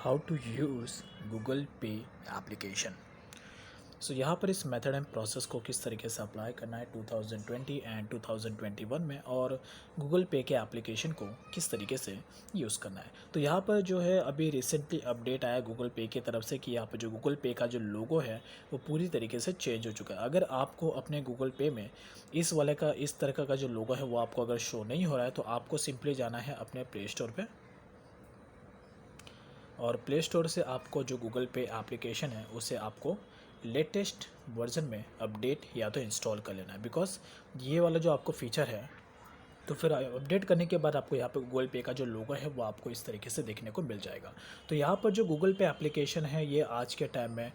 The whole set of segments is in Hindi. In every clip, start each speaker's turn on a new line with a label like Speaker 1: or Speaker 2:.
Speaker 1: How to use Google Pay application. सो यहाँ पर इस मेथड एंड प्रोसेस को किस तरीके से अप्लाई करना है 2020 एंड 2021 में, और गूगल पे के एप्लीकेशन को किस तरीके से यूज़ करना है। तो यहाँ पर जो है अभी रिसेंटली अपडेट आया गूगल पे की तरफ से कि यहाँ पर जो गूगल पे का जो लोगो है वो पूरी तरीके से चेंज हो चुका है। अगर आपको अपने गूगल पे में इस वाले का इस तरह का जो लोगो है वो आपको अगर शो नहीं हो रहा है तो आपको सिंपली जाना है अपने प्ले स्टोर पर, और प्ले स्टोर से आपको जो गूगल पे एप्लीकेशन है उसे आपको लेटेस्ट वर्जन में अपडेट या तो इंस्टॉल कर लेना है। बिकॉज ये वाला जो आपको फीचर है तो फिर अपडेट करने के बाद आपको यहाँ पे गूगल पे का जो लोगो है वो आपको इस तरीके से देखने को मिल जाएगा। तो यहाँ पर जो गूगल पे एप्लीकेशन है ये आज के टाइम में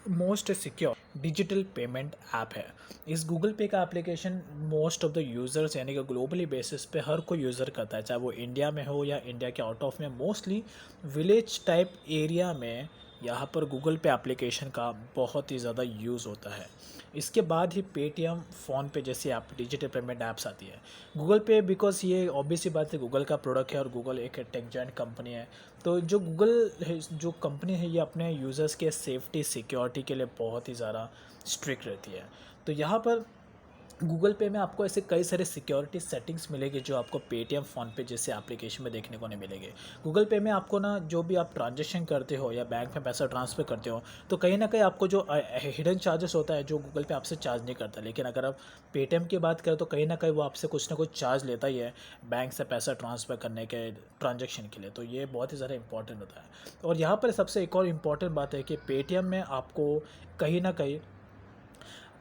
Speaker 1: most secure digital payment app है। इस गूगल पे का application most of the users यानी कि ग्लोबली बेसिस पे हर कोई यूज़र करता है, चाहे वो इंडिया में हो या इंडिया के आउट ऑफ में। मोस्टली विलेज टाइप एरिया में यहाँ पर गूगल पे एप्लीकेशन का बहुत ही ज़्यादा यूज़ होता है। इसके बाद ही पेटीएम, फ़ोनपे जैसी ऐप डिजिटल पेमेंट ऐप्स आती है। गूगल पे बिकॉज ये ऑब्वियस सी बात है गूगल का प्रोडक्ट है और गूगल एक टेक जायंट कंपनी है। तो जो गूगल है जो कंपनी है ये अपने यूज़र्स के सेफ्टी सिक्योरिटी के लिए बहुत ही ज़्यादा स्ट्रिक्ट रहती है। तो यहाँ पर गूगल पे में आपको ऐसे कई सारे सिक्योरिटी सेटिंग्स मिलेंगे जो आपको पेटीएम, फ़ोनपे जैसे एप्लीकेशन में देखने को नहीं मिलेंगे। गूगल पे में आपको ना जो भी आप ट्रांजेक्शन करते हो या बैंक में पैसा ट्रांसफ़र करते हो तो कहीं ना कहीं आपको जो हिडन चार्जेस होता है जो गूगल पे आपसे चार्ज नहीं करता। लेकिन अगर आप पेटीएम की बात करें तो कहीं ना कहीं वो आपसे कुछ ना कुछ चार्ज लेता ही है बैंक से पैसा ट्रांसफ़र करने के ट्रांजेक्शन के लिए। तो ये बहुत ही ज़्यादा इंपॉर्टेंट होता है। और यहाँ पर सबसे एक और इम्पॉर्टेंट बात है कि पेटीएम में आपको कहीं ना कहीं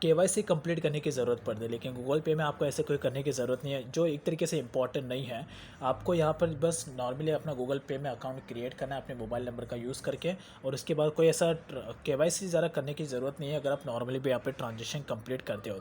Speaker 1: केवाईसी कंप्लीट करने की ज़रूरत पड़ती है, लेकिन गूगल पे में आपको ऐसे कोई करने की ज़रूरत नहीं है, जो एक तरीके से इंपॉर्टेंट नहीं है। आपको यहाँ पर बस नॉर्मली अपना गूगल पे में अकाउंट क्रिएट करना है अपने मोबाइल नंबर का यूज़ करके, और उसके बाद कोई ऐसा केवाईसी ज़्यादा करने की ज़रूरत नहीं है अगर आप नॉर्मली भी यहाँ पर ट्रांजेक्शन कंप्लीट करते हो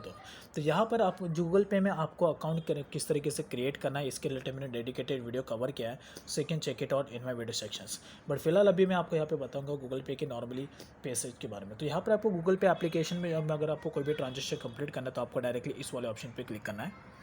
Speaker 1: तो यहाँ पर आप गूगल पे में आपको अकाउंट किस तरीके से क्रिएट करना है इसके रिलेटेड मैंने डेडिकेटेड वीडियो कवर किया है, so you can check it out in my video sections. But फिलहाल अभी मैं आपको यहाँ पे बताऊँगा गूगल पे के नॉर्मली पैसेज के बारे में। तो यहाँ पर आपको गूगल पे एप्लीकेशन में अगर आपको कोई भी ट्रांजेक्शन कंप्लीट करना है तो आपको डायरेक्टली इस वाले ऑप्शन पे क्लिक करना है।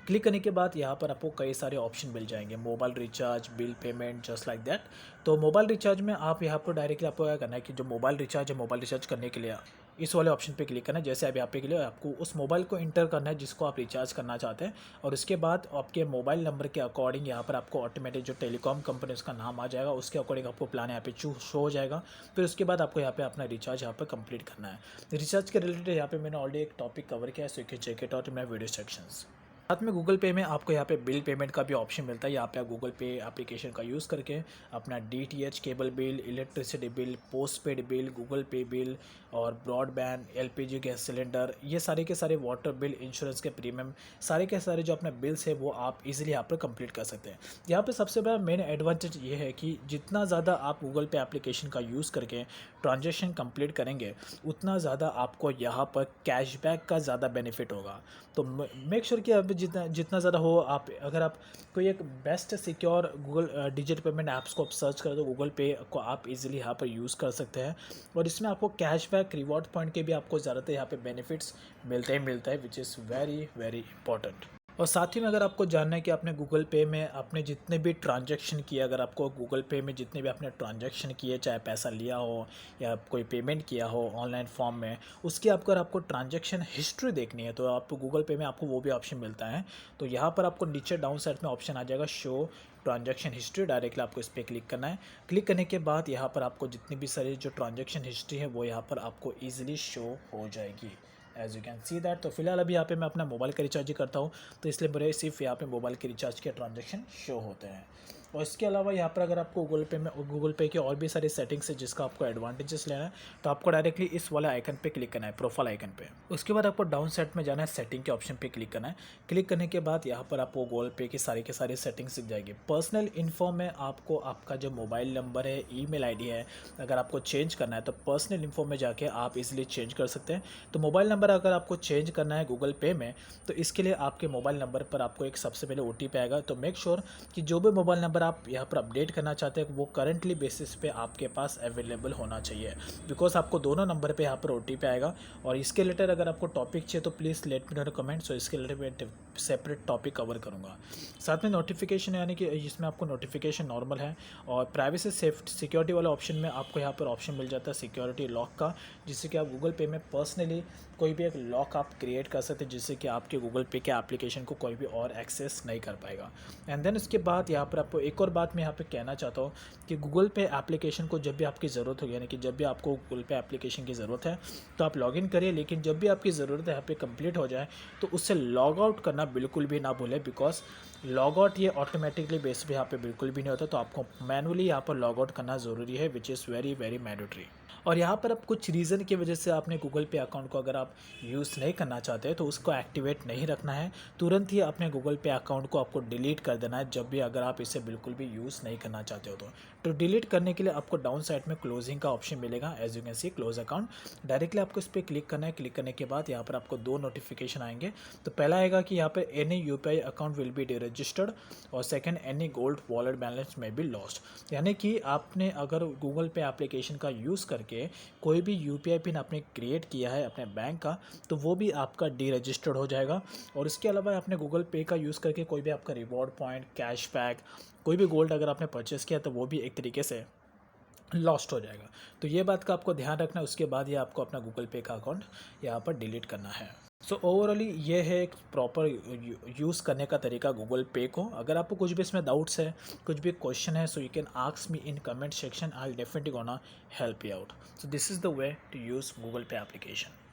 Speaker 1: क्लिक करने के बाद यहाँ पर आपको कई सारे ऑप्शन मिल जाएंगे, mobile recharge, bill payment, just like that. तो मोबाइल रिचार्ज में आप यहाँ पर डायरेक्टली आपको क्या करना है कि जो मोबाइल रिचार्ज है, मोबाइल रिचार्ज करने के लिए इस वाले ऑप्शन पे क्लिक करना है। जैसे अभी आपके लिए आपको उस मोबाइल को इंटर करना है जिसको आप रिचार्ज करना चाहते हैं, और उसके बाद आपके मोबाइल नंबर के अकॉर्डिंग यहाँ पर आपको ऑटोमेटिक जो टेलीकॉम कंपनी उसका नाम आ जाएगा, उसके अकॉर्डिंग आपको प्लान यहाँ पे शो हो जाएगा। फिर उसके बाद आपको यहाँ पे अपना रिचार्ज यहाँ पर कंप्लीट करना है। रिचार्ज के रिलेटेड यहाँ पे मैंने ऑलरेडी एक टॉपिक कवर किया है, so you can check it out in my video sections. साथ में गूगल पे में आपको यहाँ पे बिल पेमेंट का भी ऑप्शन मिलता है। यहाँ पे आप गूगल पे एप्लीकेशन का यूज़ करके अपना DTH cable bill, electricity bill, postpaid bill, Google पे बिल और ब्रॉडबैंड, एलपीजी गैस सिलेंडर, ये सारे के सारे वाटर बिल, इंश्योरेंस के प्रीमियम, सारे के सारे जो अपने बिल्स है वो आप इजीली यहाँ पर कंप्लीट कर सकते हैं। यहाँ पे सबसे बड़ा मेन एडवांटेज ये है कि जितना ज़्यादा आप गूगल पे एप्लीकेशन का यूज़ करके ट्रांजेक्शन कंप्लीट करेंगे उतना ज़्यादा आपको यहाँ पर कैशबैक का ज़्यादा बेनिफिट होगा। तो मेक श्योर कि अब जितना जितना ज़्यादा हो आप, अगर आप कोई एक best secure Google digital payment apps को आप सर्च करें तो गूगल पे को आप इजीली यहाँ पर यूज़ कर सकते हैं, और इसमें आपको कैशबैक, रिवॉर्ड पॉइंट के भी आपको ज़्यादातर यहाँ पे बेनिफिट्स मिलता है which is very very important. और साथ ही में अगर आपको जानना है कि आपने गूगल पे में आपने जितने भी ट्रांजैक्शन किए, अगर आपको गूगल पे में जितने भी आपने ट्रांजैक्शन किए, चाहे पैसा लिया हो या कोई पेमेंट किया हो ऑनलाइन फॉर्म में, उसकी अगर आपको ट्रांजैक्शन हिस्ट्री देखनी है तो आप गूगल पे में आपको वो भी ऑप्शन मिलता है। तो यहाँ पर आपको नीचे डाउन साइड में ऑप्शन आ जाएगा शो ट्रांजैक्शन हिस्ट्री, डायरेक्टली आपको इस पर क्लिक करना है। क्लिक करने के बाद यहाँ पर आपको जितनी भी सारी जो ट्रांजैक्शन हिस्ट्री है वो यहाँ पर आपको ईजिली शो हो जाएगी, as you can see that. तो फिलहाल अभी यहाँ पे मैं अपना मोबाइल का रिचार्ज ही करता हूँ तो इसलिए मेरे सिर्फ यहाँ पे मोबाइल के रिचार्ज के ट्रांजैक्शन शो होते हैं। और इसके अलावा यहाँ पर अगर आपको गूगल पे के और भी सारी सेटिंग्स है जिसका आपको एडवांटेजेस लेना है तो आपको डायरेक्टली इस वाला आइकन पे क्लिक करना है, प्रोफाइल आइकन पे। उसके बाद आपको डाउन साइड में जाना है, सेटिंग के ऑप्शन पे क्लिक करना है। क्लिक करने के बाद यहाँ पर आपको गूगल पे की सारी के सारी सेटिंग्स दिख जाएगी। पर्सनल इन्फो में आपको आपका जो मोबाइल नंबर है, ईमेल आईडी है, अगर आपको चेंज करना है तो पर्सनल इन्फो में जाके आप इजीली चेंज कर सकते हैं। तो मोबाइल नंबर अगर आपको चेंज करना है गूगल पे में तो इसके लिए आपके मोबाइल नंबर पर आपको एक सबसे पहले ओटीपी आएगा। तो मेक श्योर कि जो भी मोबाइल नंबर आप यहाँ पर अपडेट करना चाहते हैं वो करंटली बेसिस पे आपके पास अवेलेबल होना चाहिए, बिकॉज आपको दोनों नंबर पे यहाँ पर ओटीपी आएगा। और इसके रिलेटेड अगर आपको टॉपिक चाहिए तो please let me know in comment, so इसके रिलेटेड सेपरेट टॉपिक कवर करूँगा। साथ में नोटिफिकेशन यानी कि इसमें आपको नोटिफिकेशन नॉर्मल है, और प्राइवेसी सेफ्ट सिक्योरिटी वाला ऑप्शन में आपको यहाँ पर ऑप्शन मिल जाता है सिक्योरिटी लॉक का, जिससे कि आप गूगल पे में पर्सनली कोई भी एक लॉक आप क्रिएट कर सकते हैं, जिससे कि आपके गूगल पे के एप्लीकेशन को कोई भी और एक्सेस नहीं कर पाएगा। एंड देन उसके बाद यहाँ पर आपको एक और बात मैं यहाँ पे कहना चाहता हूँ कि गूगल पे एप्लीकेशन को जब भी आपकी ज़रूरत हो, यानी कि जब भी आपको गूगल पे एप्लीकेशन की ज़रूरत है तो आप लॉगिन करिए, लेकिन जब भी आपकी ज़रूरत है यहाँ पे कंप्लीट हो जाए तो उससे लॉग आउट करना बिल्कुल भी ना भूलें, बिकॉज लॉग आउट ये ऑटोमेटिकली बेस पे यहाँ पे बिल्कुल भी नहीं होता, तो आपको मैनुअली यहाँ पर लॉग आउट करना ज़रूरी है, which is very very mandatory. और यहाँ पर अब कुछ रीज़न की वजह से आपने गूगल पे अकाउंट को अगर आप यूज़ नहीं करना चाहते तो उसको एक्टिवेट नहीं रखना है, तुरंत ही अपने गूगल पे अकाउंट को आपको डिलीट कर देना है जब भी अगर आप इसे बिल्कुल भी यूज़ नहीं करना चाहते हो तो डिलीट करने के लिए आपको डाउन साइड में क्लोजिंग का ऑप्शन मिलेगा, as you can see close account. Directly आपको इस पर क्लिक करना है। क्लिक करने के बाद यहाँ पर आपको 2 नोटिफिकेशन आएंगे। तो पहला आएगा कि यहाँ पर any UPI account will be deregistered, और second any gold wallet balance may be lost, यानी कि आपने अगर गूगल पे एप्लीकेशन का यूज़ करके कोई भी यूपीआई पिन आपने क्रिएट किया है अपने बैंक का, तो वो भी आपका डीरजिस्टर्ड हो जाएगा। और इसके अलावा आपने गूगल पे का यूज़ करके कोई भी आपका रिवॉर्ड पॉइंट, कैशबैक, कोई भी गोल्ड अगर आपने परचेस किया तो वो भी एक तरीके से लॉस्ट हो जाएगा। तो ये बात का आपको ध्यान रखना है। उसके बाद ये आपको अपना गूगल पे का अकाउंट यहाँ पर डिलीट करना है। सो ओवरऑली ये है एक प्रॉपर यूज़ करने का तरीका गूगल पे को। अगर आपको कुछ भी इसमें डाउट्स है, कुछ भी क्वेश्चन है, so you can ask me in comment section, I will definitely gonna help you out. So this is the way to use Google Pay application.